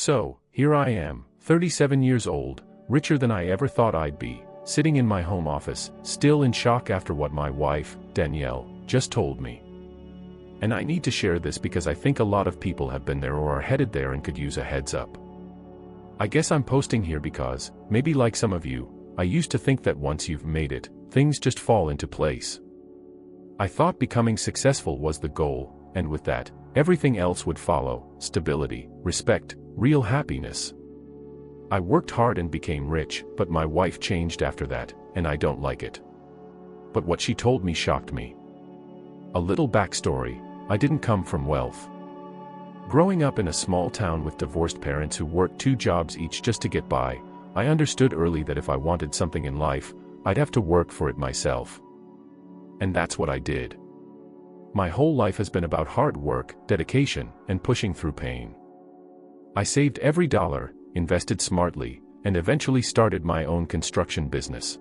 So, here I am, 37 years old, richer than I ever thought I'd be, sitting in my home office, still in shock after what my wife, Danielle, just told me. And I need to share this because I think a lot of people have been there or are headed there and could use a heads up. I guess I'm posting here because, maybe like some of you, I used to think that once you've made it, things just fall into place. I thought becoming successful was the goal, and with that, everything else would follow: stability, respect, real happiness. I worked hard and became rich, but my wife changed after that, and I don't like it. But what she told me shocked me. A little backstory: I didn't come from wealth. Growing up in a small town with divorced parents who worked 2 jobs each just to get by, I understood early that if I wanted something in life, I'd have to work for it myself. And that's what I did. My whole life has been about hard work, dedication, and pushing through pain. I saved every dollar, invested smartly, and eventually started my own construction business.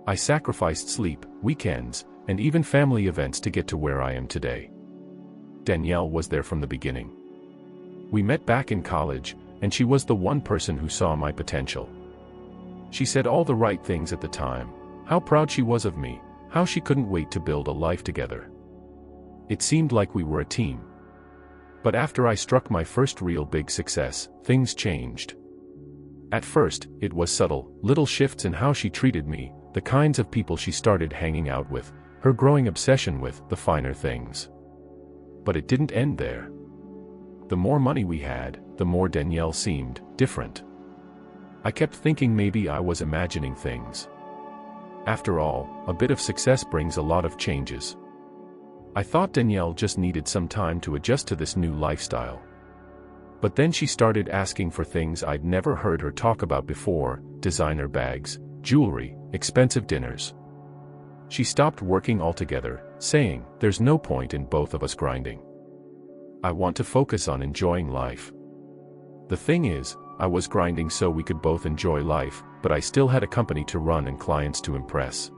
I sacrificed sleep, weekends, and even family events to get to where I am today. Danielle was there from the beginning. We met back in college, and she was the one person who saw my potential. She said all the right things at the time: how proud she was of me, how she couldn't wait to build a life together. It seemed like we were a team. But after I struck my first real big success, things changed. At first, it was subtle, little shifts in how she treated me, the kinds of people she started hanging out with, her growing obsession with the finer things. But it didn't end there. The more money we had, the more Danielle seemed different. I kept thinking maybe I was imagining things. After all, a bit of success brings a lot of changes. I thought Danielle just needed some time to adjust to this new lifestyle. But then she started asking for things I'd never heard her talk about before: designer bags, jewelry, expensive dinners. She stopped working altogether, saying, "There's no point in both of us grinding. I want to focus on enjoying life." The thing is, I was grinding so we could both enjoy life, but I still had a company to run and clients to impress.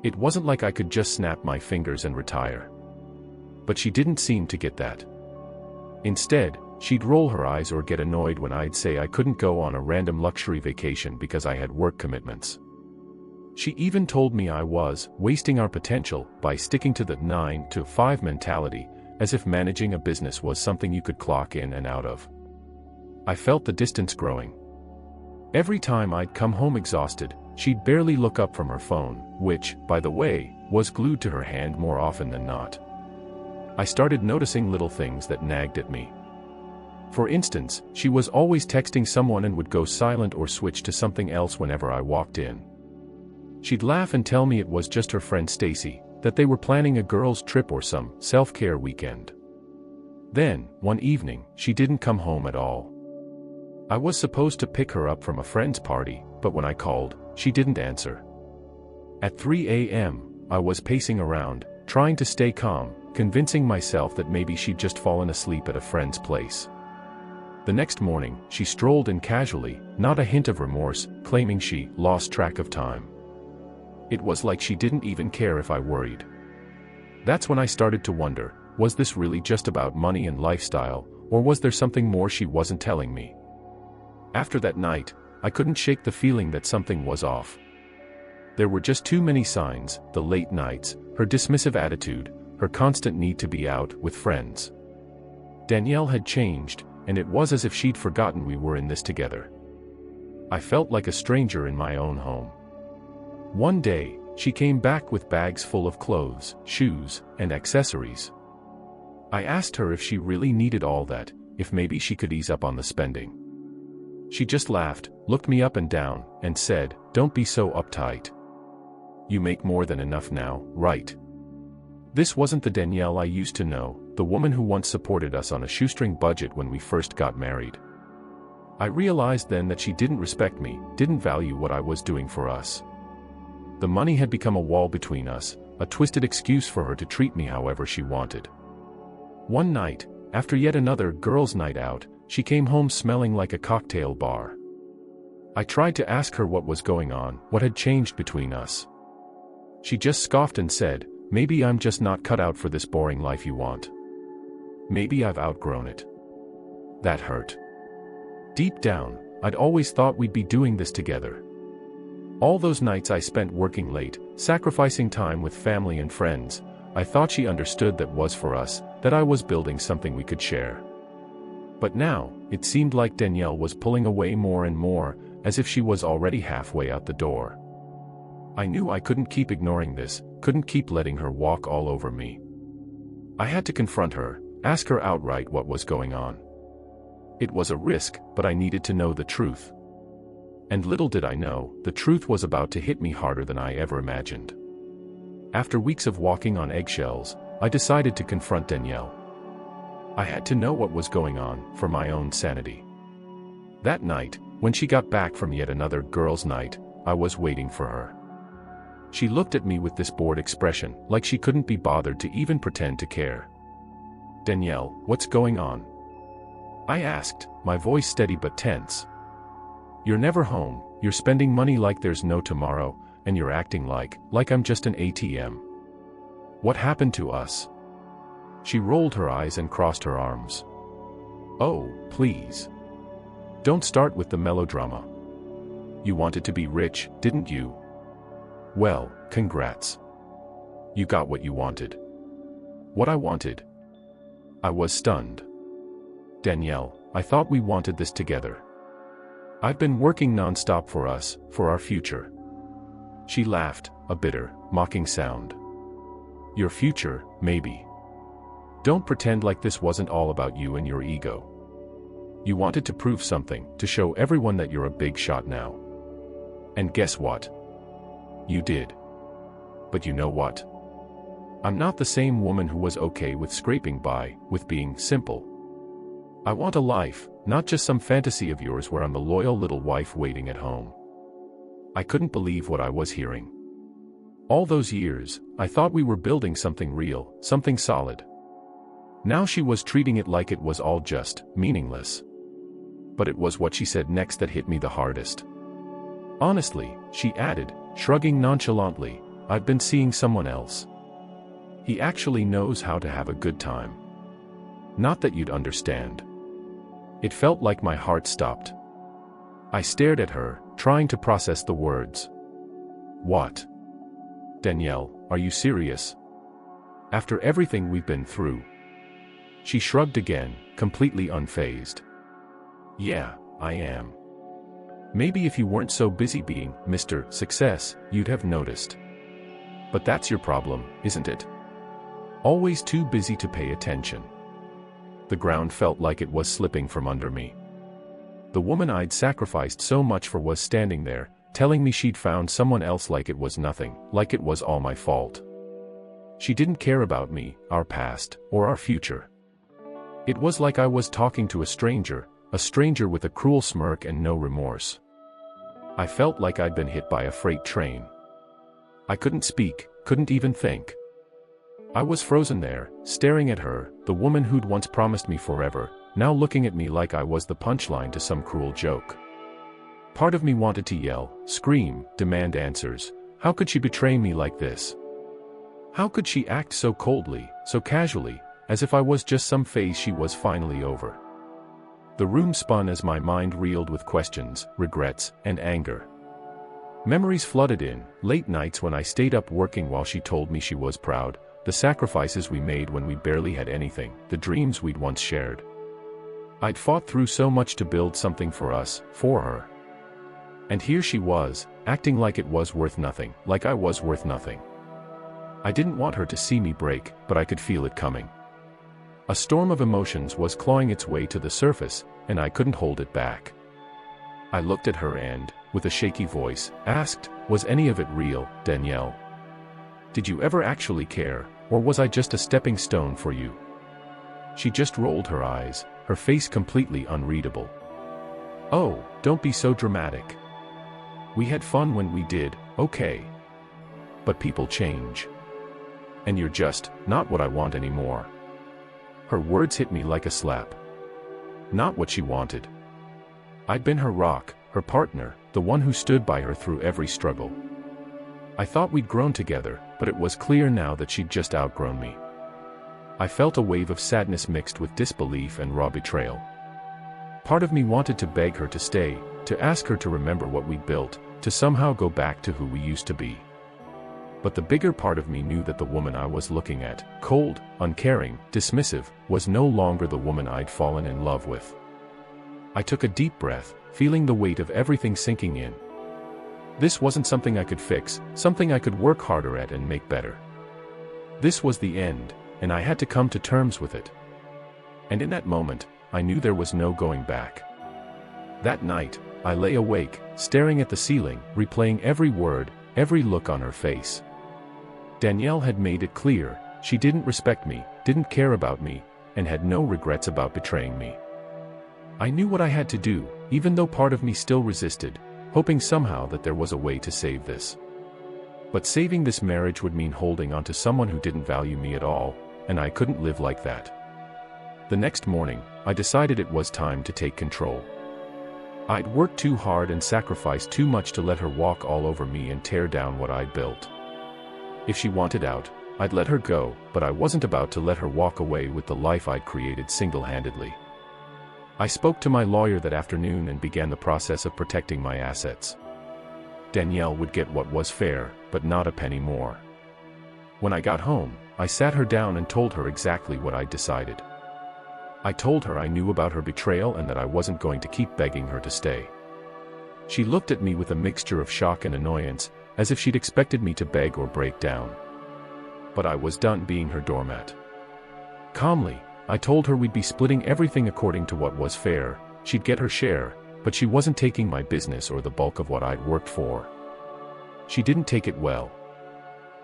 It wasn't like I could just snap my fingers and retire. But she didn't seem to get that. Instead, she'd roll her eyes or get annoyed when I'd say I couldn't go on a random luxury vacation because I had work commitments. She even told me I was wasting our potential by sticking to the 9 to 5 mentality, as if managing a business was something you could clock in and out of. I felt the distance growing. Every time I'd come home exhausted, she'd barely look up from her phone, which, by the way, was glued to her hand more often than not. I started noticing little things that nagged at me. For instance, she was always texting someone and would go silent or switch to something else whenever I walked in. She'd laugh and tell me it was just her friend Stacy, that they were planning a girls' trip or some self-care weekend. Then, one evening, she didn't come home at all. I was supposed to pick her up from a friend's party, but when I called, she didn't answer. At 3 a.m., I was pacing around, trying to stay calm, convincing myself that maybe she'd just fallen asleep at a friend's place. The next morning, she strolled in casually, not a hint of remorse, claiming she lost track of time. It was like she didn't even care if I worried. That's when I started to wonder, was this really just about money and lifestyle, or was there something more she wasn't telling me? After that night, I couldn't shake the feeling that something was off. There were just too many signs: the late nights, her dismissive attitude, her constant need to be out with friends. Danielle had changed, and it was as if she'd forgotten we were in this together. I felt like a stranger in my own home. One day, she came back with bags full of clothes, shoes, and accessories. I asked her if she really needed all that, if maybe she could ease up on the spending. She just laughed, looked me up and down, and said, "Don't be so uptight. You make more than enough now, right?" This wasn't the Danielle I used to know, the woman who once supported us on a shoestring budget when we first got married. I realized then that she didn't respect me, didn't value what I was doing for us. The money had become a wall between us, a twisted excuse for her to treat me however she wanted. One night, after yet another girls' night out, she came home smelling like a cocktail bar. I tried to ask her what was going on, what had changed between us. She just scoffed and said, "Maybe I'm just not cut out for this boring life you want. Maybe I've outgrown it." That hurt. Deep down, I'd always thought we'd be doing this together. All those nights I spent working late, sacrificing time with family and friends, I thought she understood that was for us, that I was building something we could share. But now, it seemed like Danielle was pulling away more and more, as if she was already halfway out the door. I knew I couldn't keep ignoring this, couldn't keep letting her walk all over me. I had to confront her, ask her outright what was going on. It was a risk, but I needed to know the truth. And little did I know, the truth was about to hit me harder than I ever imagined. After weeks of walking on eggshells, I decided to confront Danielle. I had to know what was going on, for my own sanity. That night, when she got back from yet another girls' night, I was waiting for her. She looked at me with this bored expression, like she couldn't be bothered to even pretend to care. "Danielle, what's going on?" I asked, my voice steady but tense. "You're never home, you're spending money like there's no tomorrow, and you're acting like I'm just an ATM. What happened to us?" She rolled her eyes and crossed her arms. "Oh, please. Don't start with the melodrama. You wanted to be rich, didn't you? Well, congrats. You got what you wanted." "What I wanted?" I was stunned. "Danielle, I thought we wanted this together. I've been working non-stop for us, for our future." She laughed, a bitter, mocking sound. "Your future, maybe. Don't pretend like this wasn't all about you and your ego. You wanted to prove something, to show everyone that you're a big shot now. And guess what? You did. But you know what? I'm not the same woman who was okay with scraping by, with being simple. I want a life, not just some fantasy of yours where I'm the loyal little wife waiting at home." I couldn't believe what I was hearing. All those years, I thought we were building something real, something solid. Now she was treating it like it was all just meaningless. But it was what she said next that hit me the hardest. "Honestly," she added, shrugging nonchalantly, "I've been seeing someone else. He actually knows how to have a good time. Not that you'd understand." It felt like my heart stopped. I stared at her, trying to process the words. "What? Danielle, are you serious? After everything we've been through?" She shrugged again, completely unfazed. "Yeah, I am. Maybe if you weren't so busy being Mr. Success, you'd have noticed. But that's your problem, isn't it? Always too busy to pay attention." The ground felt like it was slipping from under me. The woman I'd sacrificed so much for was standing there, telling me she'd found someone else like it was nothing, like it was all my fault. She didn't care about me, our past, or our future. It was like I was talking to a stranger with a cruel smirk and no remorse. I felt like I'd been hit by a freight train. I couldn't speak, couldn't even think. I was frozen there, staring at her, the woman who'd once promised me forever, now looking at me like I was the punchline to some cruel joke. Part of me wanted to yell, scream, demand answers. How could she betray me like this? How could she act so coldly, so casually, as if I was just some phase she was finally over? The room spun as my mind reeled with questions, regrets, and anger. Memories flooded in, late nights when I stayed up working while she told me she was proud, the sacrifices we made when we barely had anything, the dreams we'd once shared. I'd fought through so much to build something for us, for her. And here she was, acting like it was worth nothing, like I was worth nothing. I didn't want her to see me break, but I could feel it coming. A storm of emotions was clawing its way to the surface, and I couldn't hold it back. I looked at her and, with a shaky voice, asked, "Was any of it real, Danielle? Did you ever actually care, or was I just a stepping stone for you?" She just rolled her eyes, her face completely unreadable. "Oh, don't be so dramatic. We had fun when we did, okay. But people change. And you're just not what I want anymore." Her words hit me like a slap. Not what she wanted. I'd been her rock, her partner, the one who stood by her through every struggle. I thought we'd grown together, but it was clear now that she'd just outgrown me. I felt a wave of sadness mixed with disbelief and raw betrayal. Part of me wanted to beg her to stay, to ask her to remember what we built, to somehow go back to who we used to be. But the bigger part of me knew that the woman I was looking at, cold, uncaring, dismissive, was no longer the woman I'd fallen in love with. I took a deep breath, feeling the weight of everything sinking in. This wasn't something I could fix, something I could work harder at and make better. This was the end, and I had to come to terms with it. And in that moment, I knew there was no going back. That night, I lay awake, staring at the ceiling, replaying every word, every look on her face. Danielle had made it clear, she didn't respect me, didn't care about me, and had no regrets about betraying me. I knew what I had to do, even though part of me still resisted, hoping somehow that there was a way to save this. But saving this marriage would mean holding on to someone who didn't value me at all, and I couldn't live like that. The next morning, I decided it was time to take control. I'd worked too hard and sacrificed too much to let her walk all over me and tear down what I'd built. If she wanted out, I'd let her go, but I wasn't about to let her walk away with the life I'd created single-handedly. I spoke to my lawyer that afternoon and began the process of protecting my assets. Danielle would get what was fair, but not a penny more. When I got home, I sat her down and told her exactly what I'd decided. I told her I knew about her betrayal and that I wasn't going to keep begging her to stay. She looked at me with a mixture of shock and annoyance, as if she'd expected me to beg or break down. But I was done being her doormat. Calmly, I told her we'd be splitting everything according to what was fair, she'd get her share, but she wasn't taking my business or the bulk of what I'd worked for. She didn't take it well.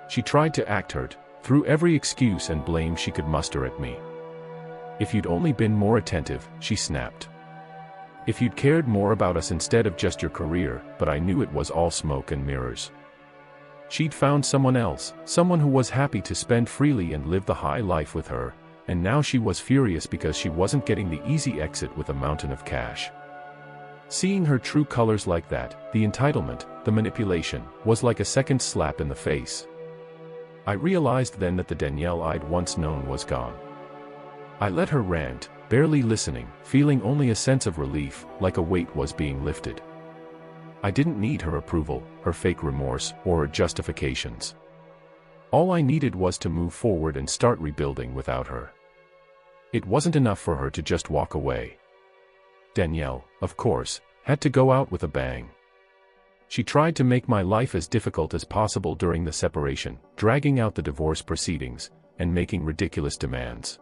She tried to act hurt, threw every excuse and blame she could muster at me. "If you'd only been more attentive," she snapped. "If you'd cared more about us instead of just your career," but I knew it was all smoke and mirrors. She'd found someone else, someone who was happy to spend freely and live the high life with her, and now she was furious because she wasn't getting the easy exit with a mountain of cash. Seeing her true colors like that, the entitlement, the manipulation, was like a second slap in the face. I realized then that the Danielle I'd once known was gone. I let her rant, barely listening, feeling only a sense of relief, like a weight was being lifted. I didn't need her approval, her fake remorse, or her justifications. All I needed was to move forward and start rebuilding without her. It wasn't enough for her to just walk away. Danielle, of course, had to go out with a bang. She tried to make my life as difficult as possible during the separation, dragging out the divorce proceedings, and making ridiculous demands.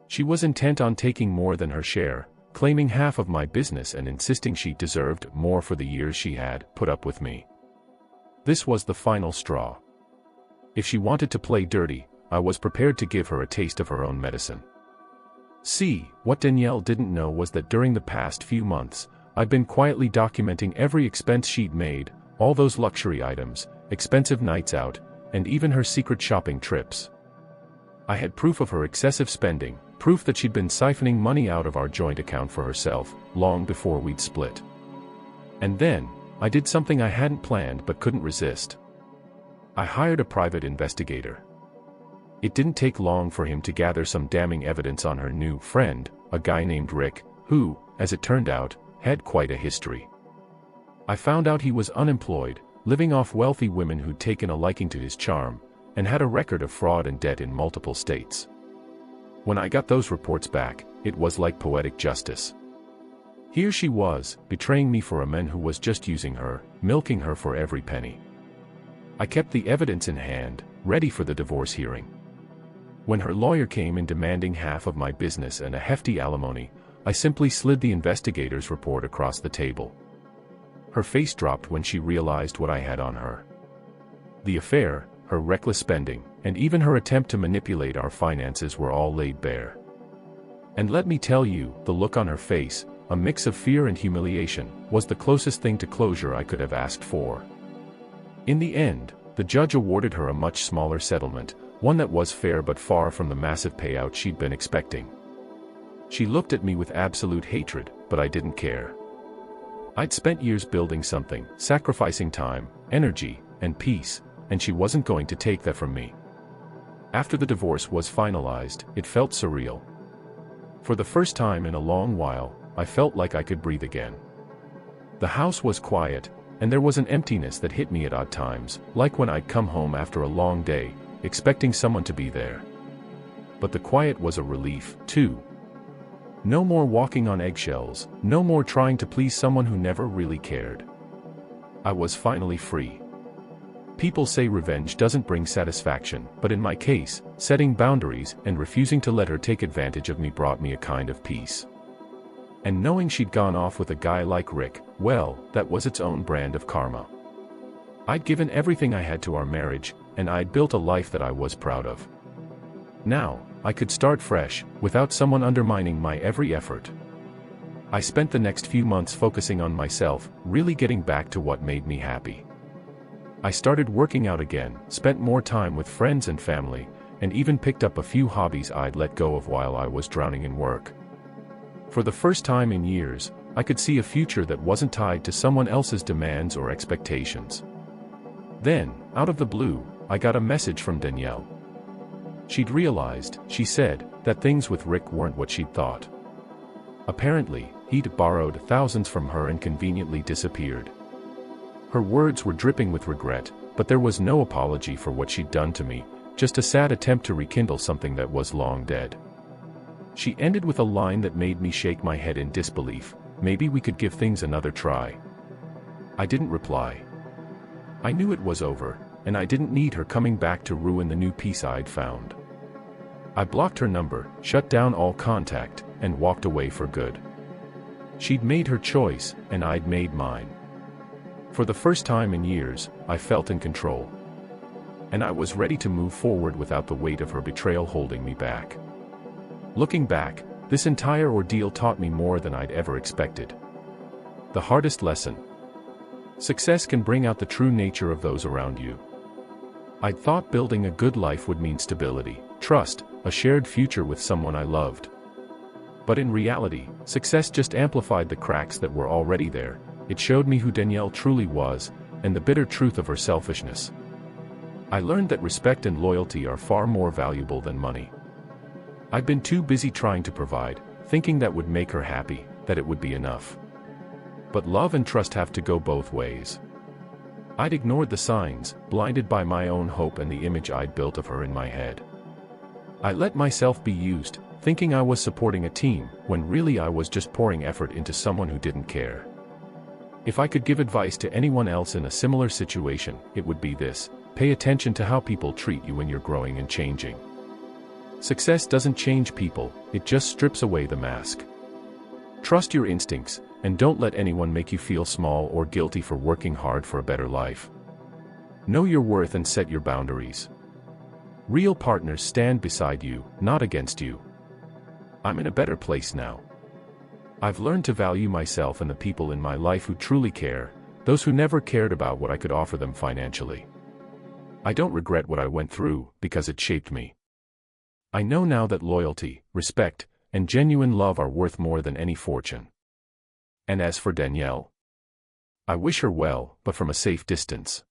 She was intent on taking more than her share, claiming half of my business and insisting she deserved more for the years she had put up with me. This was the final straw. If she wanted to play dirty, I was prepared to give her a taste of her own medicine. See, what Danielle didn't know was that during the past few months, I'd been quietly documenting every expense she'd made, all those luxury items, expensive nights out, and even her secret shopping trips. I had proof of her excessive spending, proof that she'd been siphoning money out of our joint account for herself, long before we'd split. And then, I did something I hadn't planned but couldn't resist. I hired a private investigator. It didn't take long for him to gather some damning evidence on her new friend, a guy named Rick, who, as it turned out, had quite a history. I found out he was unemployed, living off wealthy women who'd taken a liking to his charm, and had a record of fraud and debt in multiple states. When I got those reports back, it was like poetic justice. Here she was, betraying me for a man who was just using her, milking her for every penny. I kept the evidence in hand, ready for the divorce hearing. When her lawyer came in demanding half of my business and a hefty alimony, I simply slid the investigator's report across the table. Her face dropped when she realized what I had on her. The affair, her reckless spending, and even her attempt to manipulate our finances were all laid bare. And let me tell you, the look on her face, a mix of fear and humiliation, was the closest thing to closure I could have asked for. In the end, the judge awarded her a much smaller settlement, one that was fair but far from the massive payout she'd been expecting. She looked at me with absolute hatred, but I didn't care. I'd spent years building something, sacrificing time, energy, and peace, and she wasn't going to take that from me. After the divorce was finalized, it felt surreal. For the first time in a long while, I felt like I could breathe again. The house was quiet, and there was an emptiness that hit me at odd times, like when I'd come home after a long day, expecting someone to be there. But the quiet was a relief, too. No more walking on eggshells, no more trying to please someone who never really cared. I was finally free. People say revenge doesn't bring satisfaction, but in my case, setting boundaries and refusing to let her take advantage of me brought me a kind of peace. And knowing she'd gone off with a guy like Rick, well, that was its own brand of karma. I'd given everything I had to our marriage, and I'd built a life that I was proud of. Now, I could start fresh, without someone undermining my every effort. I spent the next few months focusing on myself, really getting back to what made me happy. I started working out again, spent more time with friends and family, and even picked up a few hobbies I'd let go of while I was drowning in work. For the first time in years, I could see a future that wasn't tied to someone else's demands or expectations. Then, out of the blue, I got a message from Danielle. She'd realized, she said, that things with Rick weren't what she'd thought. Apparently, he'd borrowed thousands from her and conveniently disappeared. Her words were dripping with regret, but there was no apology for what she'd done to me, just a sad attempt to rekindle something that was long dead. She ended with a line that made me shake my head in disbelief: maybe we could give things another try. I didn't reply. I knew it was over, and I didn't need her coming back to ruin the new peace I'd found. I blocked her number, shut down all contact, and walked away for good. She'd made her choice, and I'd made mine. For the first time in years, I felt in control. And I was ready to move forward without the weight of her betrayal holding me back. Looking back, this entire ordeal taught me more than I'd ever expected. The hardest lesson: success can bring out the true nature of those around you. I'd thought building a good life would mean stability, trust, a shared future with someone I loved. But in reality, success just amplified the cracks that were already there. It showed me who Danielle truly was, and the bitter truth of her selfishness. I learned that respect and loyalty are far more valuable than money. I'd been too busy trying to provide, thinking that would make her happy, that it would be enough. But love and trust have to go both ways. I'd ignored the signs, blinded by my own hope and the image I'd built of her in my head. I let myself be used, thinking I was supporting a team, when really I was just pouring effort into someone who didn't care. If I could give advice to anyone else in a similar situation, it would be this: pay attention to how people treat you when you're growing and changing. Success doesn't change people, it just strips away the mask. Trust your instincts, and don't let anyone make you feel small or guilty for working hard for a better life. Know your worth and set your boundaries. Real partners stand beside you, not against you. I'm in a better place now. I've learned to value myself and the people in my life who truly care, those who never cared about what I could offer them financially. I don't regret what I went through, because it shaped me. I know now that loyalty, respect, and genuine love are worth more than any fortune. And as for Danielle, I wish her well, but from a safe distance.